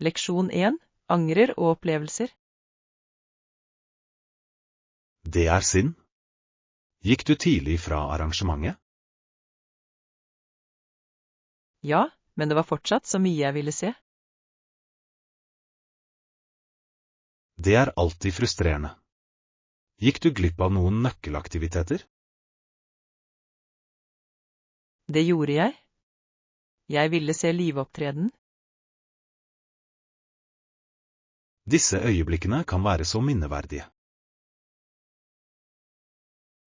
Leksjon 1. Angrer og opplevelser. Det er synd. Gikk du tidlig fra arrangementet? Ja, men det var fortsatt så mye jeg ville se. Det er alltid frustrerende. Gikk du glipp av noen nøkkelaktiviteter? Det gjorde jeg. Jeg ville se liveopptreden. Disse øyeblikkene kan være så minneverdige.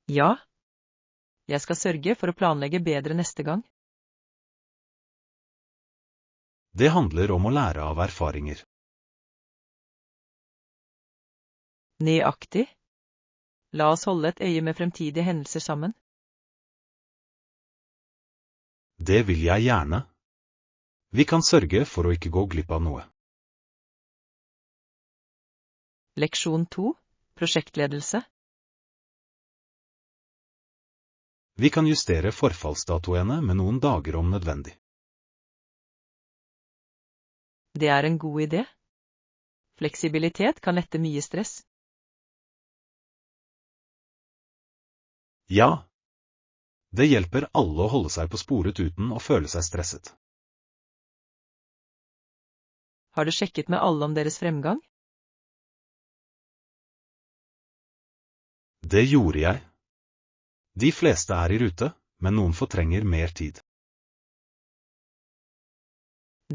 Ja. Jeg skal sørge for å planlegge bedre neste gang. Det handler om å lære av erfaringer. Nøyaktig. La oss holde et øye med fremtidige hendelser sammen. Det vil jeg gjerne. Vi kan sørge for å ikke gå glipp av noe. Leksjon 2. Prosjektledelse. Vi kan justere forfallsdatoene med noen dager om nødvendig. Det er en god idé. Fleksibilitet kan lette mye stress. Ja. Det hjelper alle å holde seg på sporet uten å føle seg stresset. Har du sjekket med alle om deres fremgang? Det gjorde jeg. De fleste er i rute, men noen fortrenger mer tid.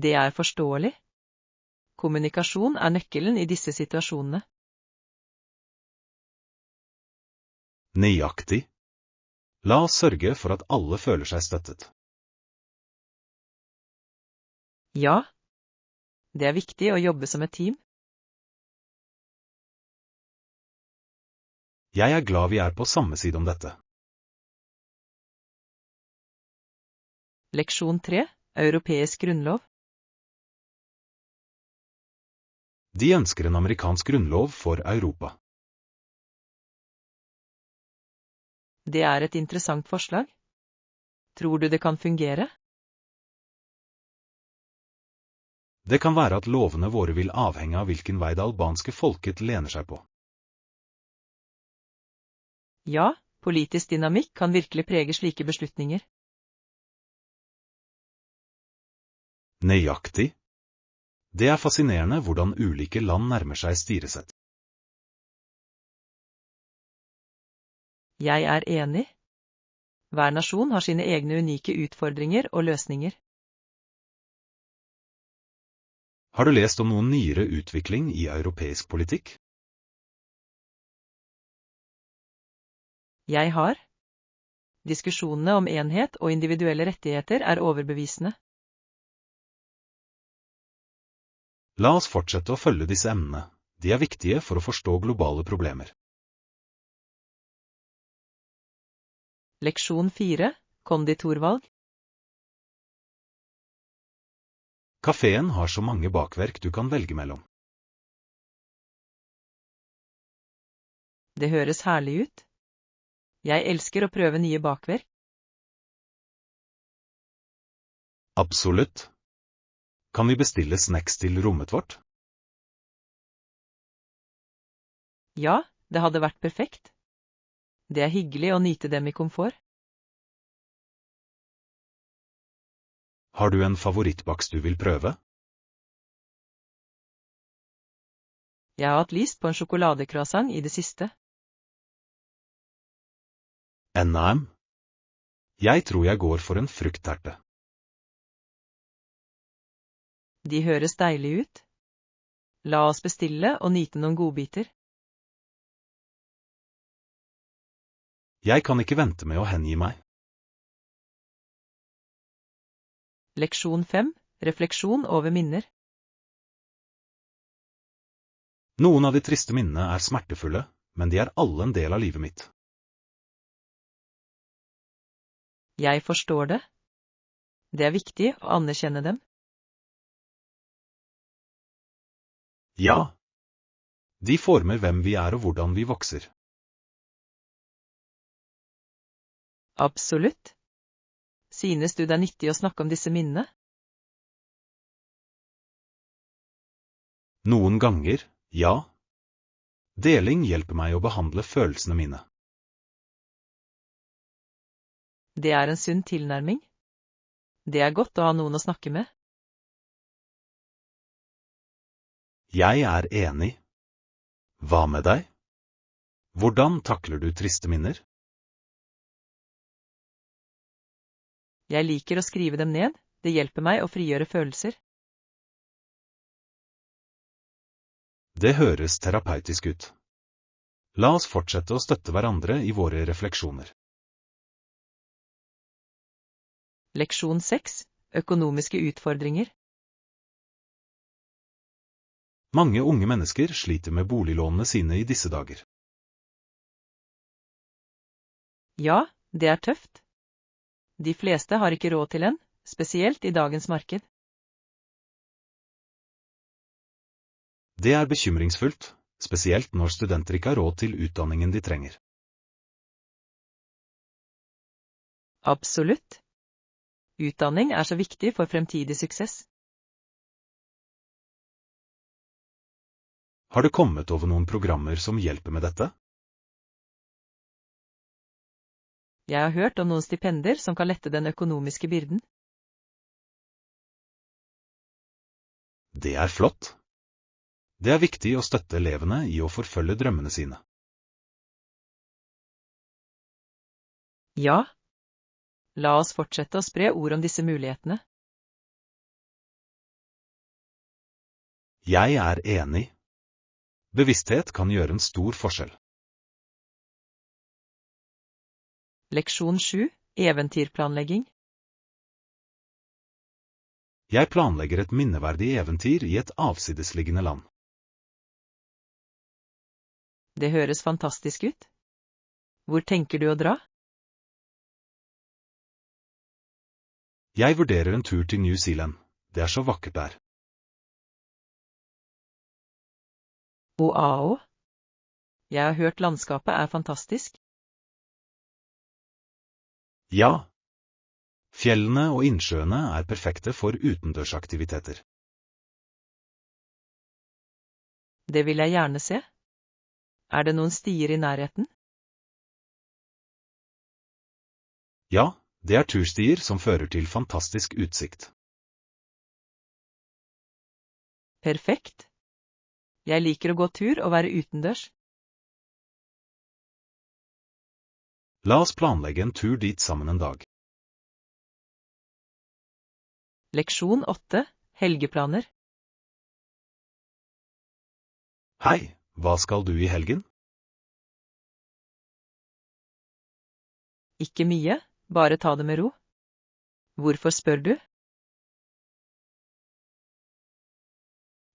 Det er forståelig. Kommunikasjon er nøkkelen i disse situasjonene. Nøyaktig. La oss sørge for at alle føler seg støttet. Ja. Det er viktig å jobbe som et team. Jeg er glad vi er på samme side om dette. Leksjon 3. Europeisk grunnlov. De ønsker en amerikansk grunnlov for Europa. Det er et interessant forslag. Tror du det kan fungere? Det kan være at lovene våre vil avhenge av hvilken vei det albanske folket lener seg på. Ja, politisk dynamikk kan virkelig prege slike beslutninger. Nøyaktig. Det er fascinerende hvordan ulike land nærmer seg styresett. Jeg er enig. Hver nasjon har sine egne unike utfordringer og løsninger. Har du lest om noen nyere utvikling i europeisk politikk? Jeg har. Diskusjonene om enhet og individuelle rettigheter er overbevisende. La oss fortsette å følge disse emnene. De er viktige for å forstå globale problemer. Leksjon 4. Konditorvalg. Kafeen har så mange bakverk du kan velge mellom. Det høres herlig ut. Jeg elsker å prøve nye bakverk. Absolutt. Kan vi bestille snacks til rommet vårt? Ja, det hadde vært perfekt. Det er hyggelig å nyte dem i komfort. Har du en favorittbakst du vil prøve? Jeg har hatt lyst på en sjokoladecroissant i det siste. NAM? Jeg tror jeg går for en fruktterte. De høres deilig ut. La oss bestille og nyte noen godbiter. Jeg kan ikke vente med å hengi meg. Leksjon 5. Refleksjon over minner. Noen av de triste minnene er smertefulle, men de er alle en del av livet mitt. Jeg forstår det. Det er viktig å anerkjenne dem. Ja. De former hvem vi er og hvordan vi vokser. Absolutt. Synes du det er nyttig å snakke om disse minnene? Noen ganger, ja. Deling hjelper meg å behandle følelsene mine. Det er en sunn tilnærming. Det er godt å ha noen å snakke med. Jeg er enig. Hva med deg? Hvordan takler du triste minner? Jeg liker å skrive dem ned, det hjelper meg å frigjøre følelser. Det høres terapeutisk ut. La oss fortsette å støtte hverandre i våre refleksjoner. Leksjon 6. Økonomiske utfordringer. Mange unge mennesker sliter med boliglånene sine i disse dager. Ja, det er tøft. De fleste har ikke råd til en, spesielt i dagens marked. Det er bekymringsfullt, spesielt når studenter ikke har råd til utdanningen de trenger. Absolutt. Utdanning er så viktig for fremtidig suksess. Har du kommet over noen programmer som hjelper med dette? Jeg har hørt om noen stipender som kan lette den økonomiske byrden. Det er flott. Det er viktig å støtte elevene i å forfølge drømmene sine. Ja. La oss fortsette å spre ord om disse mulighetene. Jeg er enig. Bevissthet kan gjøre en stor forskjell. Leksjon 7. Eventyrplanlegging. Jeg planlegger et minneverdig eventyr i et avsidesliggende land. Det høres fantastisk ut. Hvor tenker du å dra? Jeg vurderer en tur til New Zealand. Det er så vakkert der. Oao. Jeg har hørt landskapet er fantastisk. Ja. Fjellene og innsjøene er perfekte for utendørsaktiviteter. Det vil jeg gjerne se. Er det noen stier i nærheten? Ja, det er turstier som fører til fantastisk utsikt. Perfekt. Jeg liker å gå tur og være utendørs. La oss planlegge en tur dit sammen en dag. Leksjon 8. Helgeplaner. Hei, hva skal du i helgen? Ikke mye, bare ta det med ro. Hvorfor spør du?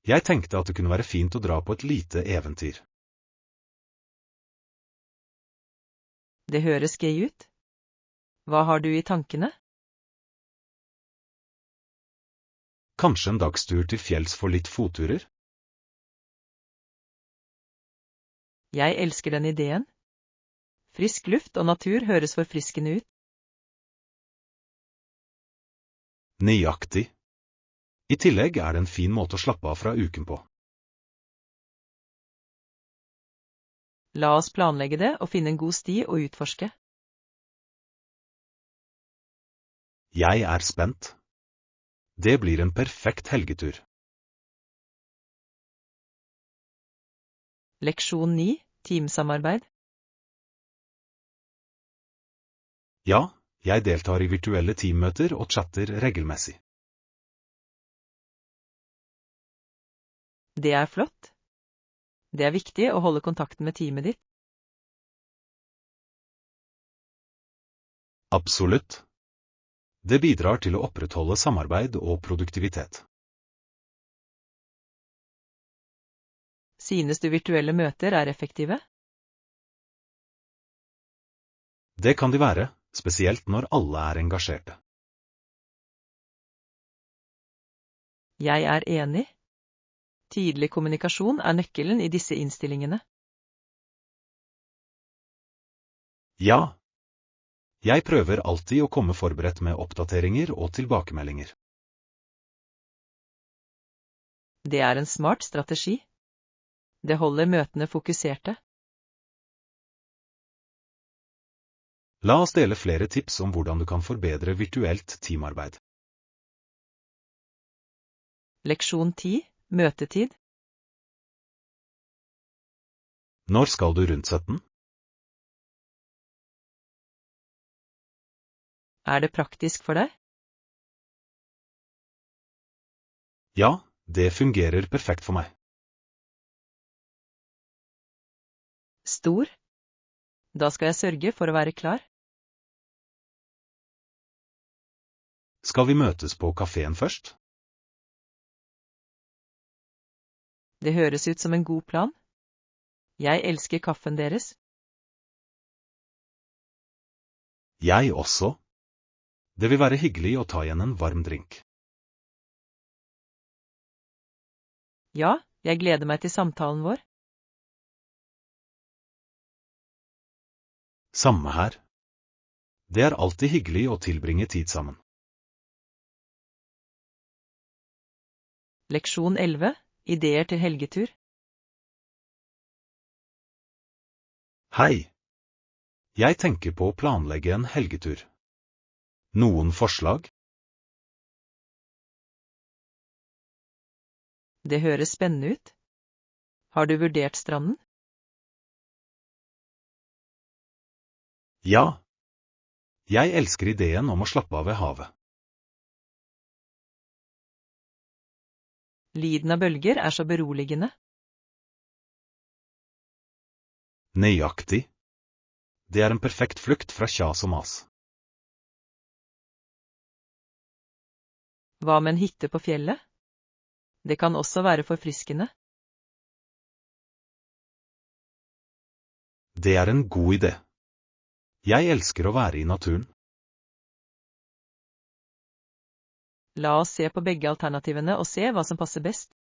Jeg tenkte at det kunne være fint å dra på et lite eventyr. Det høres gøy ut. Hva har du i tankene? Kanskje en dagstur til fjells for litt fotturer? Jeg elsker den ideen. Frisk luft og natur høres forfriskende ut. Nøyaktig. I tillegg er det en fin måte å slappe av fra uken på. La oss planlegge det og finne en god sti å utforske. Jeg er spent. Det blir en perfekt helgetur. Leksjon 9. Teamsamarbeid. Ja, jeg deltar i virtuelle teammøter og chatter regelmessig. Det er flott. Det er viktig å holde kontakten med teamet ditt. Absolutt. Det bidrar til å opprettholde samarbeid og produktivitet. Synes du virtuelle møter er effektive? Det kan de være, spesielt når alle er engasjerte. Jeg er enig. Tydelig kommunikasjon er nøkkelen i disse innstillingene. Ja. Jeg prøver alltid å komme forberedt med oppdateringer og tilbakemeldinger. Det er en smart strategi. Det holder møtene fokuserte. La oss dele flere tips om hvordan du kan forbedre virtuelt teamarbeid. Leksjon 10. Møtetid. Når skal du rundt 17? Er det praktisk for deg? Ja, det fungerer perfekt for meg. Stor. Da skal jeg sørge for å være klar. Skal vi møtes på kaféen først? Det høres ut som en god plan. Jeg elsker kaffen deres. Jeg også. Det vil være hyggelig å ta igjen en varm drink. Ja, jeg gleder meg til samtalen vår. Samme her. Det er alltid hyggelig å tilbringe tid sammen. Leksjon 11. Ideer til helgetur. Hei. Jeg tenker på å planlegge en helgetur. Noen forslag? Det høres spennende ut. Har du vurdert stranden? Ja. Jeg elsker ideen om å slappe av ved havet. Lyden av bølger er så beroligende. Nøyaktig. Det er en perfekt flukt fra kjas og mas. Hva med en hytte på fjellet? Det kan også være forfriskende. Det er en god idé. Jeg elsker å være i naturen. La oss se på begge alternativene og se hva som passer best.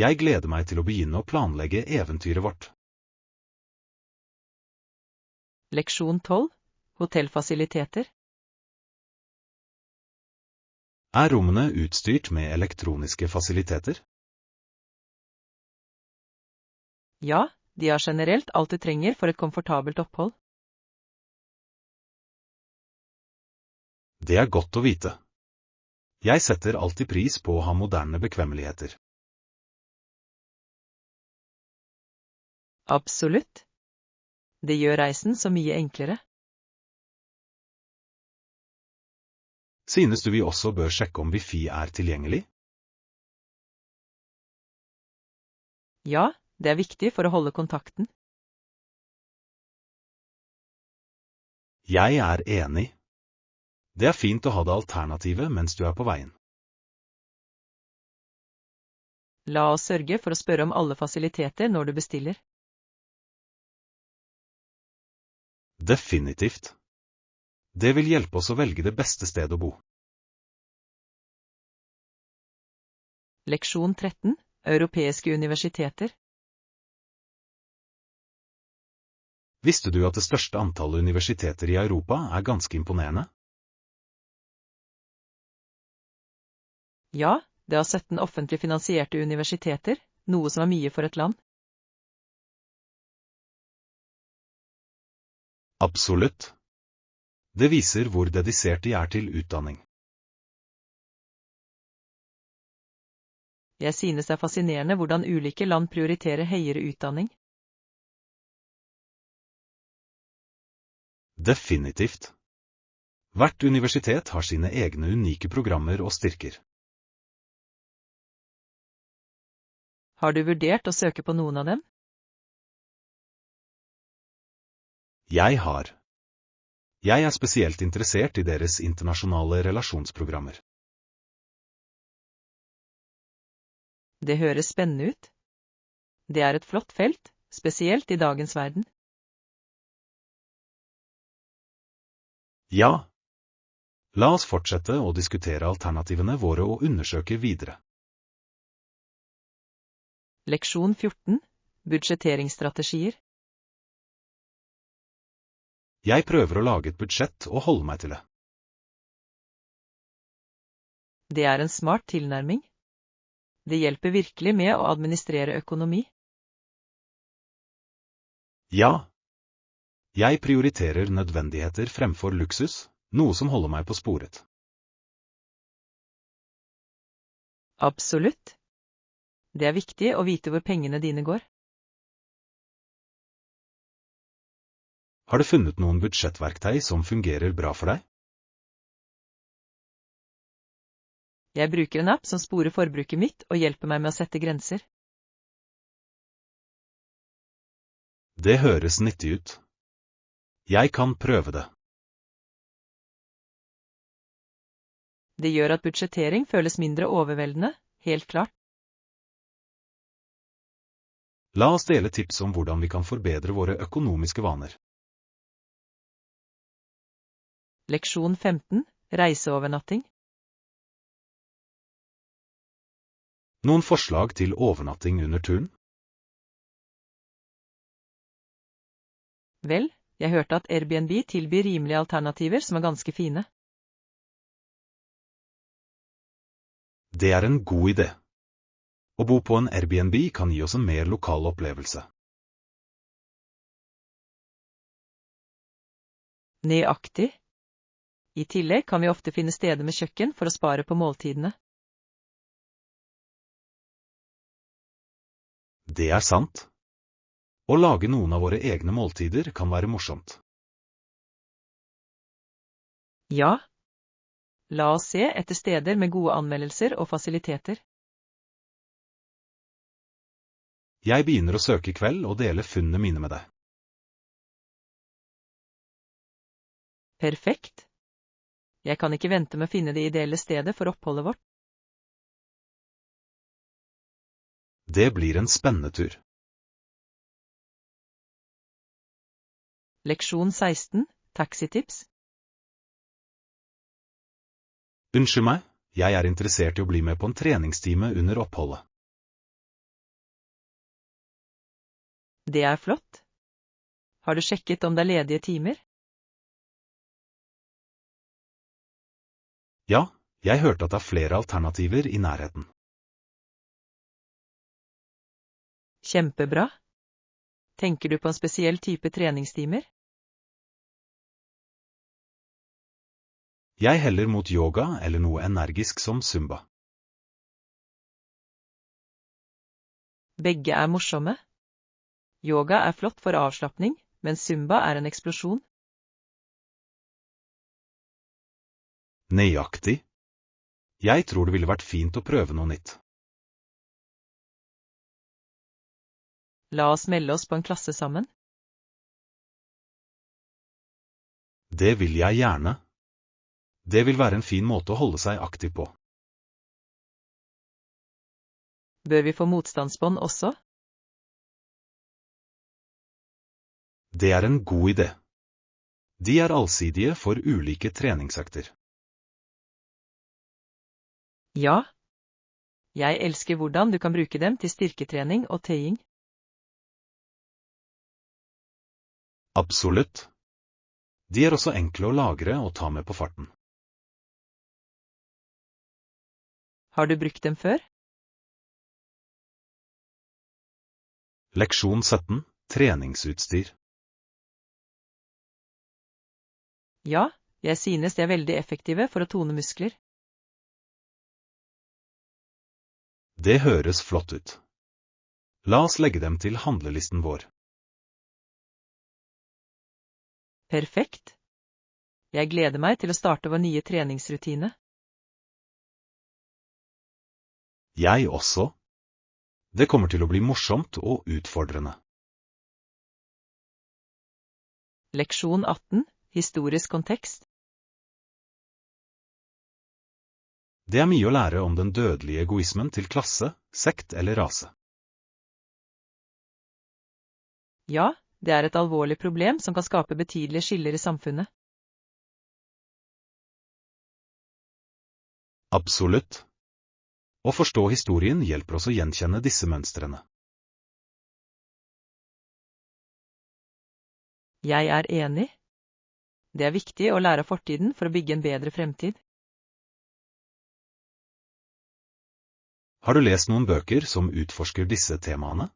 Jeg gleder meg til å begynne å planlegge eventyret vårt. Leksjon 12. Hotellfasiliteter. Er rommene utstyrt med elektroniske fasiliteter? Ja, de har generelt alt du trenger for et komfortabelt opphold. Det er godt å vite. Jeg setter alltid pris på å ha moderne bekvemmeligheter. Absolutt. Det gjør reisen så mye enklere. Synes du vi også bør sjekke om Wi-Fi er tilgjengelig? Ja, det er viktig for å holde kontakten. Jeg er enig. Det er fint å ha det alternativet mens du er på veien. La oss sørge for å spørre om alle fasiliteter når du bestiller. Definitivt. Det vil hjelpe oss å velge det beste stedet å bo. Leksjon 13. Europeiske universiteter. Visste du at det største antallet universiteter i Europa er ganske imponerende? Ja, det har 17 offentlig finansierte universiteter, noe som er mye for et land. Absolutt. Det viser hvor dedisert de er til utdanning. Jeg synes det er fascinerende hvordan ulike land prioriterer høyere utdanning. Definitivt. Hvert universitet har sine egne unike programmer og styrker. Har du vurdert å søke på noen av dem? Jeg har. Jeg er spesielt interessert i deres internasjonale relasjonsprogrammer. Det høres spennende ut. Det er et flott felt, spesielt i dagens verden. Ja. La oss fortsette å diskutere alternativene våre og undersøke videre. Leksjon 14. Budsjetteringsstrategier. Jeg prøver å lage et budsjett og holde meg til det. Det er en smart tilnærming. Det hjelper virkelig med å administrere økonomi. Ja. Jeg prioriterer nødvendigheter fremfor luksus, noe som holder meg på sporet. Absolutt. Det er viktig å vite hvor pengene dine går. Har du funnet noen budsjettverktøy som fungerer bra for deg? Jeg bruker en app som sporer forbruket mitt og hjelper meg med å sette grenser. Det høres nyttig ut. Jeg kan prøve det. Det gjør at budsjettering føles mindre overveldende, helt klart. La oss dele tips om hvordan vi kan forbedre våre økonomiske vaner. Leksjon 15. Reiseovernatting. Noen forslag til overnatting under turen? Vel, jeg hørte at Airbnb tilbyr rimelige alternativer som er ganske fine. Det er en god idé. Å bo på en Airbnb kan gi oss en mer lokal opplevelse. Nøyaktig. I tillegg kan vi ofte finne steder med kjøkken for å spare på måltidene. Det er sant. Å lage noen av våre egne måltider kan være morsomt. Ja. La oss se etter steder med gode anmeldelser og fasiliteter. Jeg begynner å søke i kveld og dele funnene mine med deg. Perfekt. Jeg kan ikke vente med å finne det ideelle stedet for oppholdet vårt. Det blir en spennende tur. Leksjon 16. Taxitips. Unnskyld meg, jeg er interessert i å bli med på en treningstime under oppholdet. Det er flott. Har du sjekket om det er ledige timer? Ja, jeg hørte at det er flere alternativer i nærheten. Kjempebra. Tenker du på en spesiell type treningstimer? Jeg heller mot yoga eller noe energisk som zumba. Begge er morsomme. Yoga er flott for avslapping, mens zumba er en eksplosjon. Nøyaktig. Jeg tror det ville vært fint å prøve noe nytt. La oss melde oss på en klasse sammen. Det vil jeg gjerne. Det vil være en fin måte å holde seg aktiv på. Bør vi få motstandsbånd også? Det er en god idé. De er allsidige for ulike treningsøkter. Ja. Jeg elsker hvordan du kan bruke dem til styrketrening og tøying. Absolutt. De er også enkle å lagre og ta med på farten. Har du brukt dem før? Leksjon 17. Treningsutstyr. Ja, jeg synes de er veldig effektive for å tone muskler. Det høres flott ut. La oss legge dem til handlelisten vår. Perfekt. Jeg gleder meg til å starte vår nye treningsrutine. Jeg også. Det kommer til å bli morsomt og utfordrende. Leksjon 18. Historisk kontekst. Det er mye å lære om den dødelige egoismen til klasse, sekt eller rase. Ja, det er et alvorlig problem som kan skape betydelige skiller i samfunnet. Absolutt. Å forstå historien hjelper oss å gjenkjenne disse mønstrene. Jeg er enig. Det er viktig å lære av fortiden for å bygge en bedre fremtid. Har du lest noen bøker som utforsker disse temaene?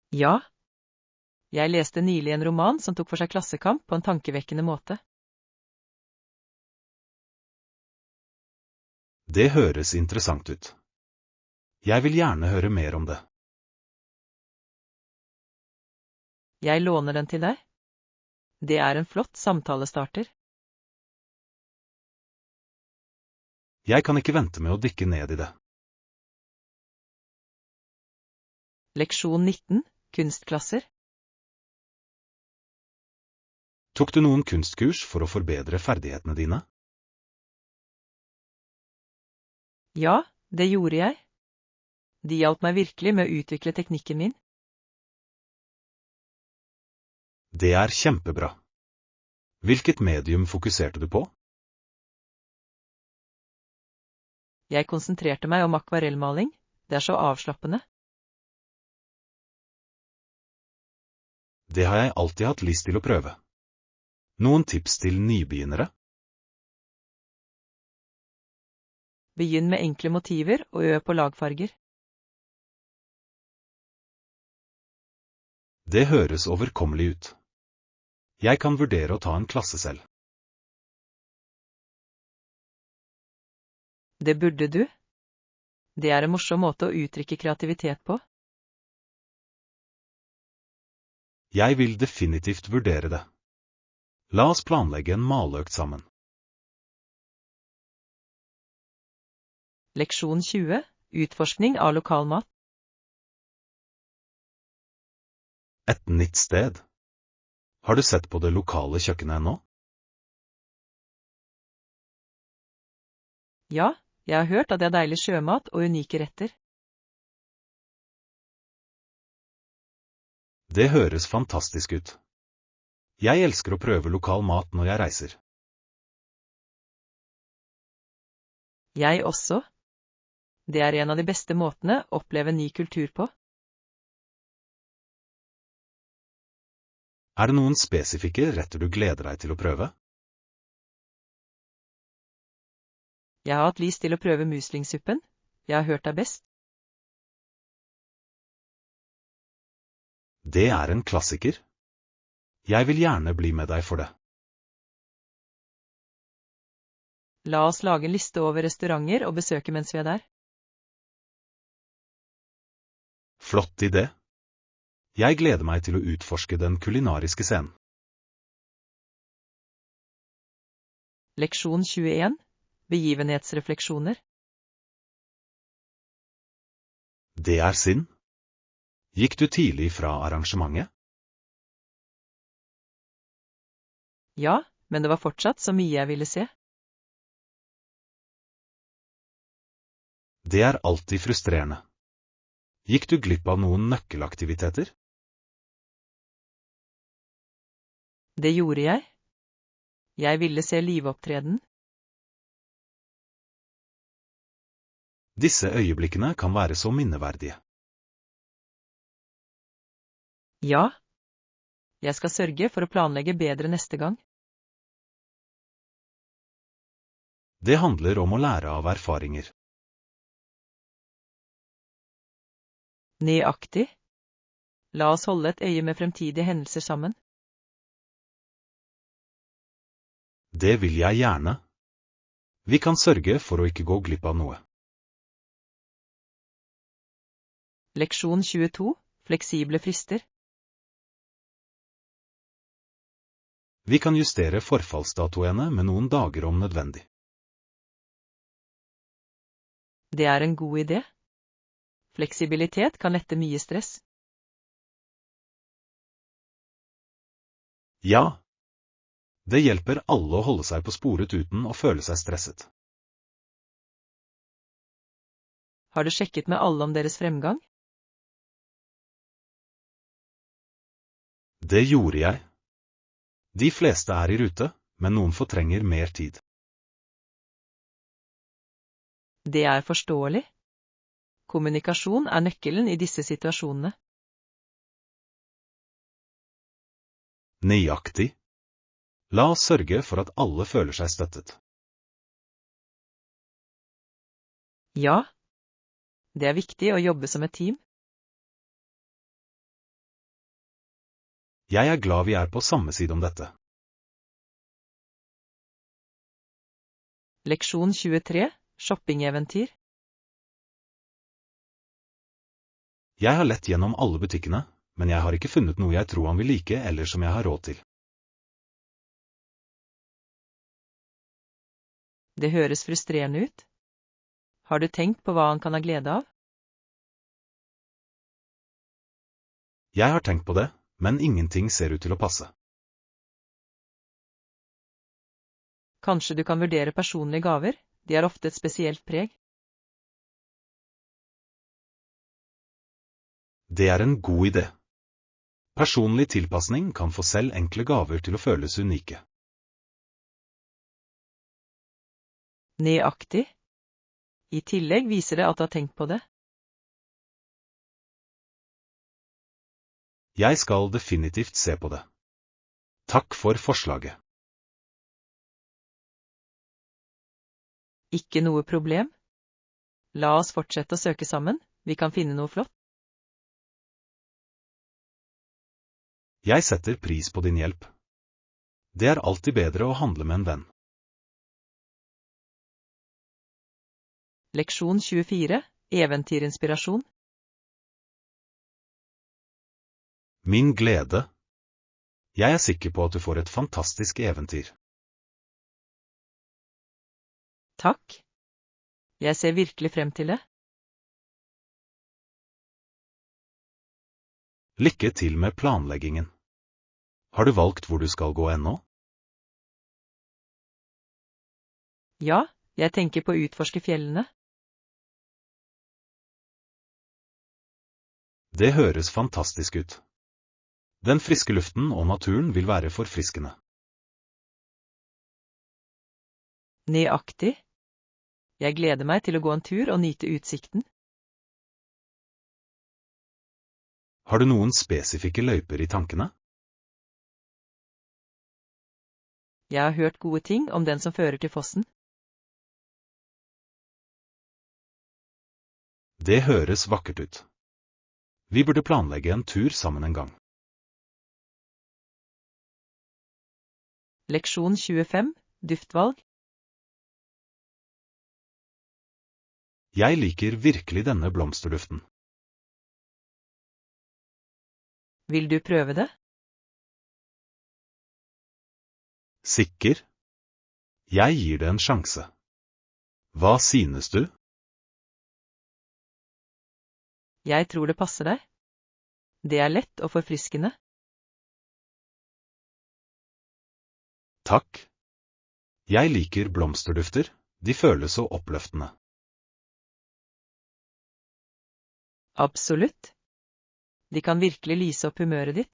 Ja. Jeg leste nylig en roman som tok for seg klassekamp på en tankevekkende måte. Det høres interessant ut. Jeg vil gjerne høre mer om det. Jeg låner den til deg. Det er en flott samtalestarter. Jeg kan ikke vente med å dykke ned i det. Leksjon 19, kunstklasser. Tok du noen kunstkurs for å forbedre ferdighetene dine? Ja, det gjorde jeg. De hjalp meg virkelig med å utvikle teknikken min. Det er kjempebra. Hvilket medium fokuserte du på? Jeg konsentrerte meg om akvarellmaling. Det er så avslappende. Det har jeg alltid hatt lyst til å prøve. Noen tips til nybegynnere? Begynn med enkle motiver og øv på lagfarger. Det høres overkommelig ut. Jeg kan vurdere å ta en klasse selv. Det burde du. Det er en morsom måte å uttrykke kreativitet på. Jeg vil definitivt vurdere det. La oss planlegge en maleøkt sammen. Leksjon 20, utforskning av lokalmat. Et nytt sted. Har du sett på det lokale kjøkkenet ennå? Ja, jeg har hørt at det er deilig sjømat og unike retter. Det høres fantastisk ut. Jeg elsker å prøve lokal mat når jeg reiser. Jeg også. Det er en av de beste måtene å oppleve ny kultur på. Er det noen spesifikke retter du gleder deg til å prøve? Jeg har hatt lyst til å prøve muslingsuppen. Jeg har hørt det er best. Det er en klassiker. Jeg vil gjerne bli med deg for det. La oss lage en liste over restauranter og besøke mens vi er der. Flott idé. Jeg gleder meg til å utforske den kulinariske scenen. Leksjon 21, begivenhetsrefleksjoner. Det er synd. Gikk du tidlig fra arrangementet? Ja, men det var fortsatt så mye jeg ville se. Det er alltid frustrerende. Gikk du glipp av noen nøkkelaktiviteter? Det gjorde jeg. Jeg ville se liveopptreden. Disse øyeblikkene kan være så minneverdige. Ja. Jeg skal sørge for å planlegge bedre neste gang. Det handler om å lære av erfaringer. Nøyaktig. La oss holde et øye med fremtidige hendelser sammen. Det vil jeg gjerne. Vi kan sørge for å ikke gå glipp av noe. Leksjon 22, fleksible frister. Vi kan justere forfallsdatoene med noen dager om nødvendig. Det er en god idé. Fleksibilitet kan lette mye stress. Ja. Det hjelper alle å holde seg på sporet uten å føle seg stresset. Har du sjekket med alle om deres fremgang? Det gjorde jeg. De fleste er i rute, men noen fortrenger mer tid. Det er forståelig. Kommunikasjon er nøkkelen i disse situasjonene. Nøyaktig. La oss sørge for at alle føler seg støttet. Ja, det er viktig å jobbe som et team. Jeg er glad vi er på samme side om dette. Leksjon 23, shoppingeventyr. Jeg har lett gjennom alle butikkene, men jeg har ikke funnet noe jeg tror han vil like eller som jeg har råd til. Det høres frustrerende ut. Har du tenkt på hva han kan ha glede av? Jeg har tenkt på det, men ingenting ser ut til å passe. Kanskje du kan vurdere personlige gaver, de har ofte et spesielt preg. Det er en god idé. Personlig tilpasning kan få selv enkle gaver til å føles unike. Nøyaktig. I tillegg viser det at du har tenkt på det. Jeg skal definitivt se på det. Takk for forslaget. Ikke noe problem. La oss fortsette å søke sammen, vi kan finne noe flott. Jeg setter pris på din hjelp. Det er alltid bedre å handle med en venn. Leksjon 24, eventyrinspirasjon. Min glede. Jeg er sikker på at du får et fantastisk eventyr. Takk. Jeg ser virkelig frem til det. Lykke til med planleggingen. Har du valgt hvor du skal gå ennå? Ja, jeg tenker på å utforske fjellene. Det høres fantastisk ut. Den friske luften og naturen vil være forfriskende. Nøyaktig. Jeg gleder meg til å gå en tur og nyte utsikten. Har du noen spesifikke løyper i tankene? Jeg har hørt gode ting om den som fører til fossen. Det høres vakkert ut. Vi burde planlegge en tur sammen en gang. Leksjon 25, duftvalg. Jeg liker virkelig denne blomsterduften. Vil du prøve det? Sikker? Jeg gir det en sjanse. Hva synes du? Jeg tror det passer deg. Det er lett og forfriskende. Takk. Jeg liker blomsterdufter, de føles så oppløftende. Absolutt. De kan virkelig lyse opp humøret ditt.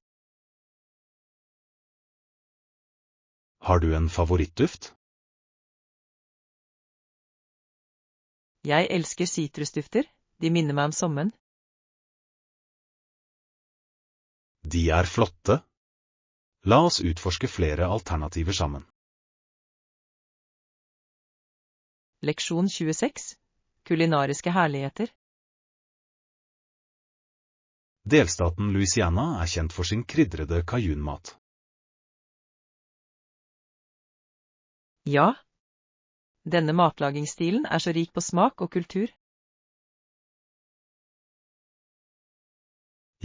Har du en favorittduft? Jeg elsker sitrusdufter, de minner meg om sommeren. De er flotte. La oss utforske flere alternativer sammen. Leksjon 26, kulinariske herligheter. Delstaten Louisiana er kjent for sin krydrede cajunmat. Ja. Denne matlagingsstilen er så rik på smak og kultur.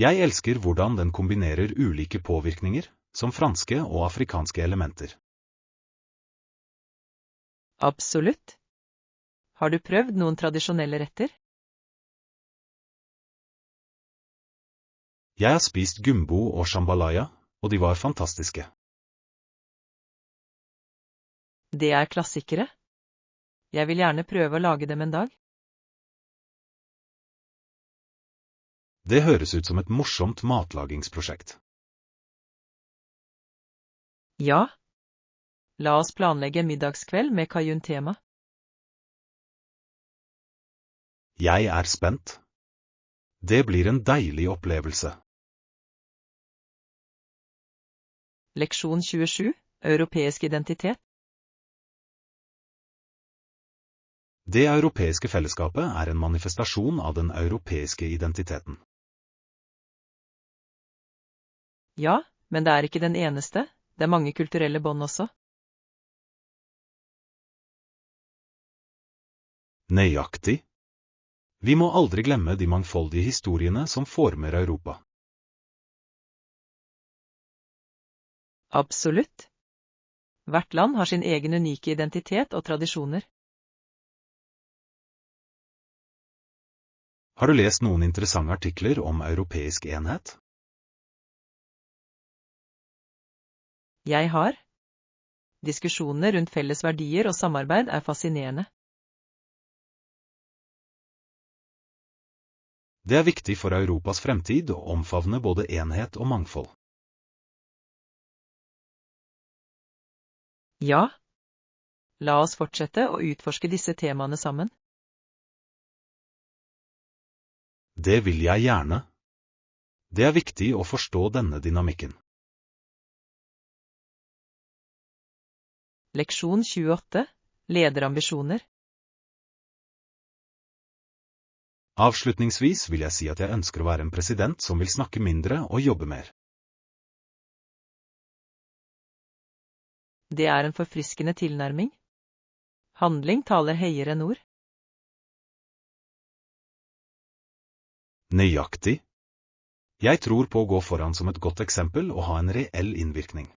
Jeg elsker hvordan den kombinerer ulike påvirkninger, som franske og afrikanske elementer. Absolutt. Har du prøvd noen tradisjonelle retter? Jeg har spist gumbo og jambalaya, og de var fantastiske. Det er klassikere. Jeg vil gjerne prøve å lage dem en dag. Det høres ut som et morsomt matlagingsprosjekt. Ja. La oss planlegge en middagskveld med cajun-tema. Jeg er spent. Det blir en deilig opplevelse. Leksjon 27, europeisk identitet. Det europeiske fellesskapet er en manifestasjon av den europeiske identiteten. Ja, men det er ikke den eneste, det er mange kulturelle bånd også. Nøyaktig. Vi må aldri glemme de mangfoldige historiene som former Europa. Absolutt. Hvert land har sin egen unike identitet og tradisjoner. Har du lest noen interessante artikler om europeisk enhet? Jeg har. Diskusjonene rundt felles verdier og samarbeid er fascinerende. Det er viktig for Europas fremtid å omfavne både enhet og mangfold. Ja. La oss fortsette å utforske disse temaene sammen. Det vil jeg gjerne. Det er viktig å forstå denne dynamikken. Leksjon 28. Lederambisjoner. Avslutningsvis vil jeg si at jeg ønsker å være en president som vil snakke mindre og jobbe mer. Det er en forfriskende tilnærming. Handling taler høyere enn ord. Nøyaktig. Jeg tror på å gå foran som et godt eksempel og ha en reell innvirkning.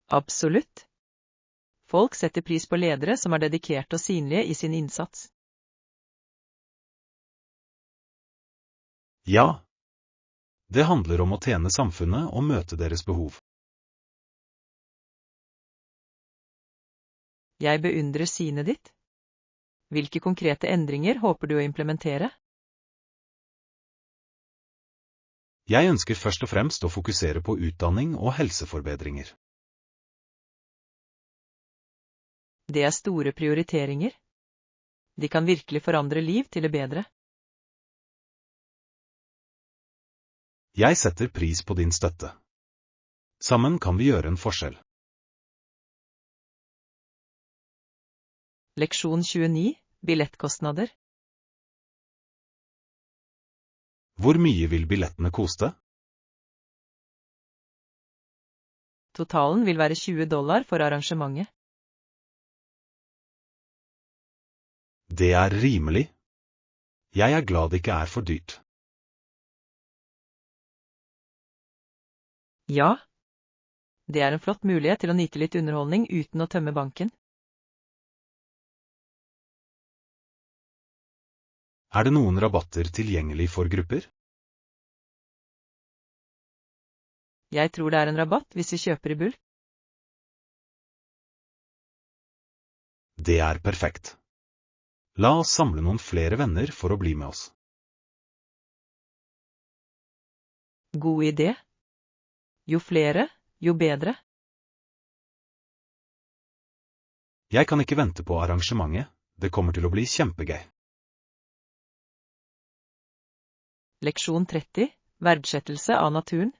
Absolutt. Folk setter pris på ledere som er dedikerte og synlige i sin innsats. Ja. Det handler om å tjene samfunnet og møte deres behov. Jeg beundrer synet ditt. Hvilke konkrete endringer håper du å implementere? Jeg ønsker først og fremst å fokusere på utdanning og helseforbedringer. Det er store prioriteringer. De kan virkelig forandre liv til det bedre. Jeg setter pris på din støtte. Sammen kan vi gjøre en forskjell. Leksjon 29. Billettkostnader. Hvor mye vil billettene koste? Totalen vil være $20 for arrangementet. Det er rimelig. Jeg er glad det ikke er for dyrt. Ja. Det er en flott mulighet til å nyte litt underholdning uten å tømme banken. Er det noen rabatter tilgjengelig for grupper? Jeg tror det er en rabatt hvis vi kjøper i bulk. Det er perfekt. La oss samle noen flere venner for å bli med oss. God idé. Jo flere, jo bedre. Jeg kan ikke vente på arrangementet. Det kommer til å bli kjempegøy. Leksjon 30. Verdsettelse av naturen.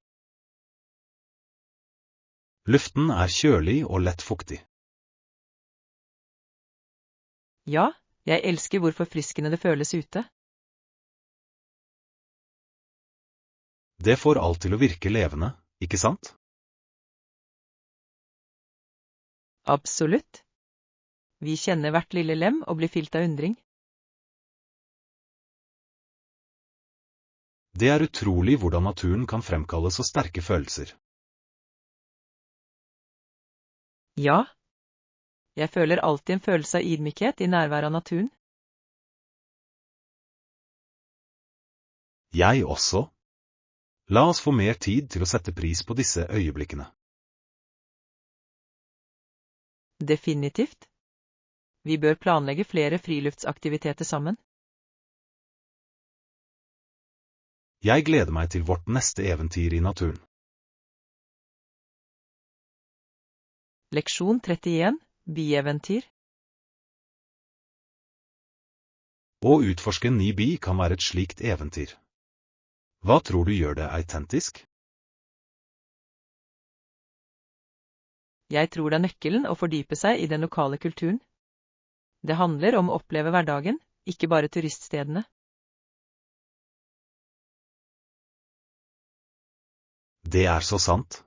Luften er kjølig og lett fuktig. Ja, jeg elsker hvor forfriskende det føles ute. Det får alt til å virke levende, ikke sant? Absolutt. Vi kjenner hvert lille lem og blir fylt av undring. Det er utrolig hvordan naturen kan fremkalle så sterke følelser. Ja. Jeg føler alltid en følelse av ydmykhet i nærværet av naturen. Jeg også. La oss få mer tid til å sette pris på disse øyeblikkene. Definitivt. Vi bør planlegge flere friluftsaktiviteter sammen. Jeg gleder meg til vårt neste eventyr i naturen. Leksjon 31. Byeventyr. Å utforske en ny by kan være et slikt eventyr. Hva tror du gjør det autentisk? Jeg tror det er nøkkelen å fordype seg i den lokale kulturen. Det handler om å oppleve hverdagen, ikke bare turiststedene. Det er så sant.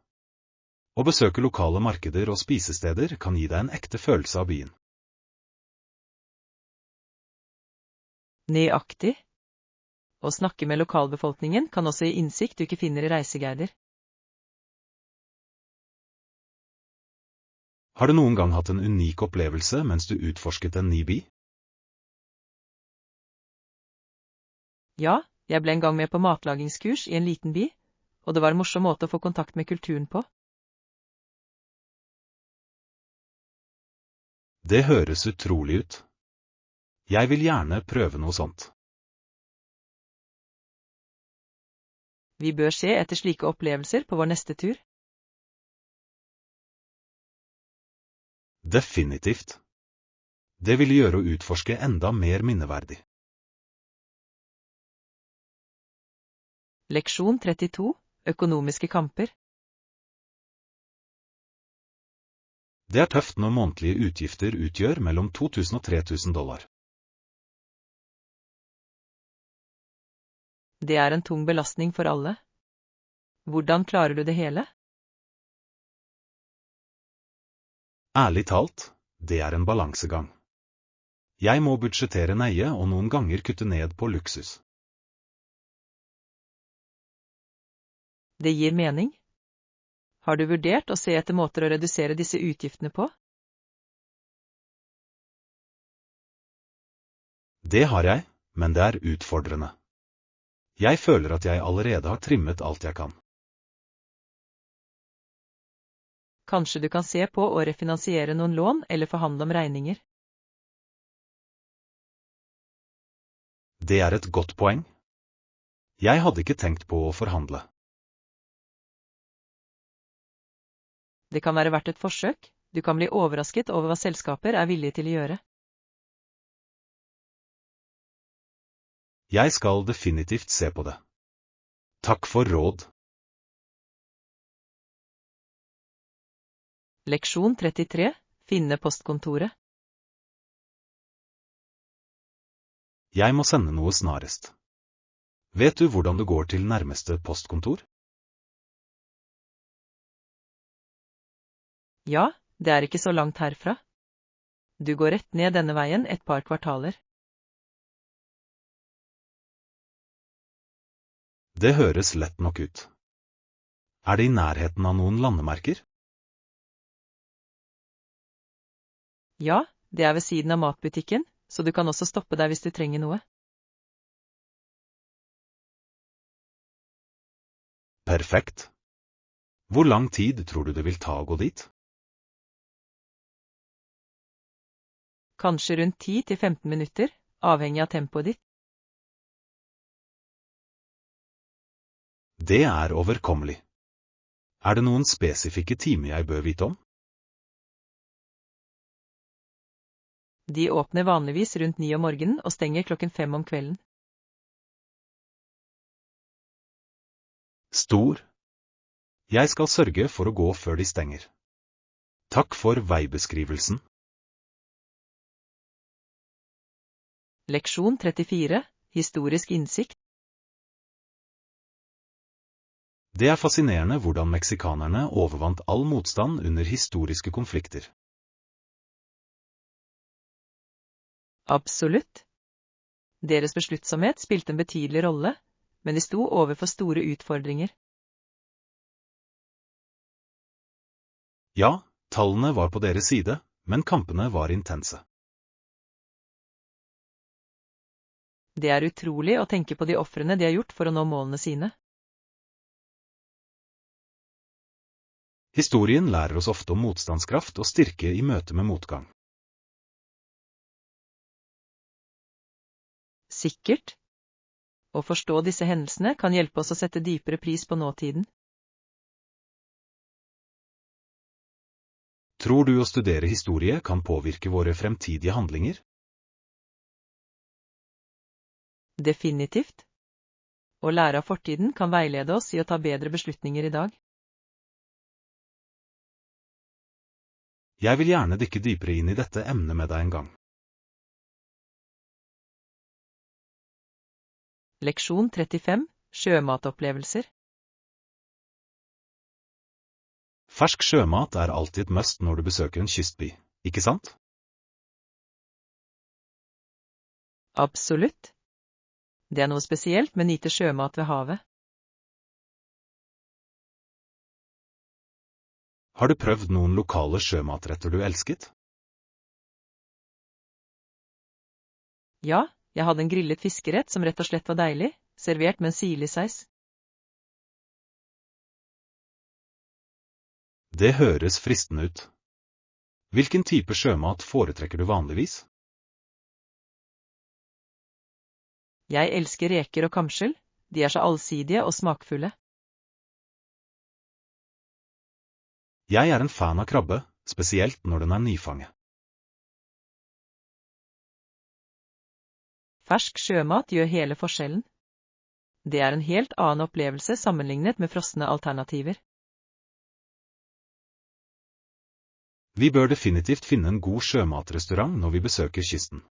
Å besøke lokale markeder og spisesteder kan gi deg en ekte følelse av byen. Nøyaktig. Å snakke med lokalbefolkningen kan også gi innsikt du ikke finner i reiseguider. Har du noen gang hatt en unik opplevelse mens du utforsket en ny by? Ja, jeg ble en gang med på matlagingskurs i en liten by, og det var en morsom måte å få kontakt med kulturen på. Det høres utrolig ut. Jeg vil gjerne prøve noe sånt. Vi bør se etter slike opplevelser på vår neste tur. Definitivt. Det vil gjøre å utforske enda mer minneverdig. Leksjon 32. Økonomiske kamper. Det er tøft når månedlige utgifter utgjør mellom $2000 og $3000. Det er en tung belastning for alle. Hvordan klarer du det hele? Ærlig talt, det er en balansegang. Jeg må budsjettere nøye og noen ganger kutte ned på luksus. Det gir mening. Har du vurdert å se etter måter å redusere disse utgiftene på? Det har jeg, men det er utfordrende. Jeg føler at jeg allerede har trimmet alt jeg kan. Kanskje du kan se på å refinansiere noen lån eller forhandle om regninger. Det er et godt poeng. Jeg hadde ikke tenkt på å forhandle. Det kan være verdt et forsøk. Du kan bli overrasket over hva selskaper er villige til å gjøre. Jeg skal definitivt se på det. Takk for råd. Leksjon 33. Finne postkontoret. Jeg må sende noe snarest. Vet du hvordan du går til nærmeste postkontor? Ja, det er ikke så langt herfra. Du går rett ned denne veien et par kvartaler. Det høres lett nok ut. Er det i nærheten av noen landemerker? Ja, det er ved siden av matbutikken, så du kan også stoppe der hvis du trenger noe. Perfekt. Hvor lang tid tror du det vil ta å gå dit? Kanskje rundt 10 til 15 minutter, avhengig av tempoet ditt. Det er overkommelig. Er det noen spesifikke timer jeg bør vite om? De åpner vanligvis rundt 9 om morgenen og stenger klokken 5 om kvelden. Stor. Jeg skal sørge for å gå før de stenger. Takk for veibeskrivelsen. Leksjon 34. Historisk innsikt. Det er fascinerende hvordan meksikanerne overvant all motstand under historiske konflikter. Absolutt. Deres besluttsomhet spilte en betydelig rolle, men de sto overfor store utfordringer. Ja, tallene var på deres side, men kampene var intense. Det er utrolig å tenke på de ofrene de har gjort for å nå målene sine. Historien lærer oss ofte om motstandskraft og styrke i møte med motgang. Sikkert. Å forstå disse hendelsene kan hjelpe oss å sette dypere pris på nåtiden. Tror du å studere historie kan påvirke våre fremtidige handlinger? Definitivt. Å lære av fortiden kan veilede oss i å ta bedre beslutninger i dag. Jeg vil gjerne dykke dypere inn i dette emnet med deg en gang. Leksjon 35, sjømatopplevelser. Fersk sjømat er alltid et must når du besøker en kystby, ikke sant? Absolutt. Det er noe spesielt med å nyte sjømat ved havet. Har du prøvd noen lokale sjømatretter du elsket? Ja, jeg hadde en grillet fiskerett som rett og slett var deilig, servert med en silisaus. Det høres fristende ut. Hvilken type sjømat foretrekker du vanligvis? Jeg elsker reker og kamskjell, de er så allsidige og smakfulle. Jeg er en fan av krabbe, spesielt når den er nyfanget. Fersk sjømat gjør hele forskjellen. Det er en helt annen opplevelse sammenlignet med frosne alternativer. Vi bør definitivt finne en god sjømatrestaurant når vi besøker kysten.